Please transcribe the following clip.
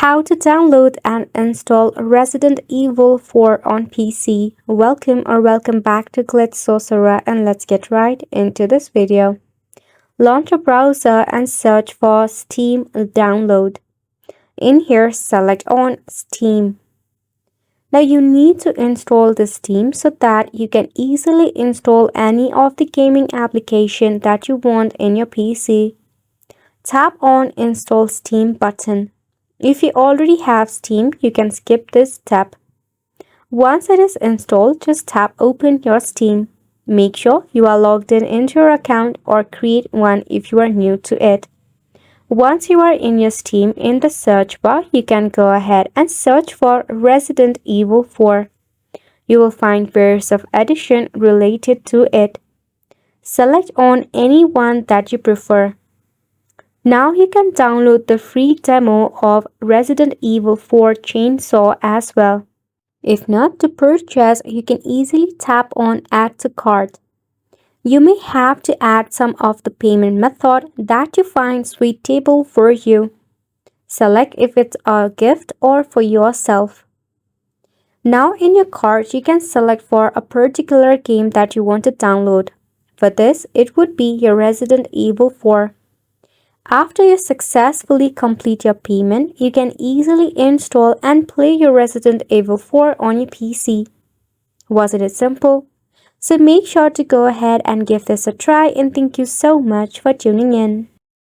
How to download and install Resident Evil 4 on PC. Welcome back to Glitch Sorcerer, and let's get right into this video. Launch a browser and search for Steam download. In here, select on Steam. Now you need to install the Steam so that you can easily install any of the gaming application that you want in your PC. Tap on Install Steam button. If you already have Steam, you can skip this step. Once it is installed, just tap Open your Steam. Make sure you are logged in into your account or create one if you are new to it. Once you are in your Steam, in the search bar, you can go ahead and search for Resident Evil 4. You will find various of edition related to it. Select on any one that you prefer. Now you can download the free demo of Resident Evil 4 Chainsaw as well. If not to purchase, you can easily tap on Add to Cart. You may have to add some of the payment method that you find suitable for you. Select if it's a gift or for yourself. Now in your cart, you can select for a particular game that you want to download. For this, it would be your Resident Evil 4. After you successfully complete your payment, you can easily install and play your Resident Evil 4 on your PC. Wasn't it simple? So make sure to go ahead and give this a try, and thank you so much for tuning in.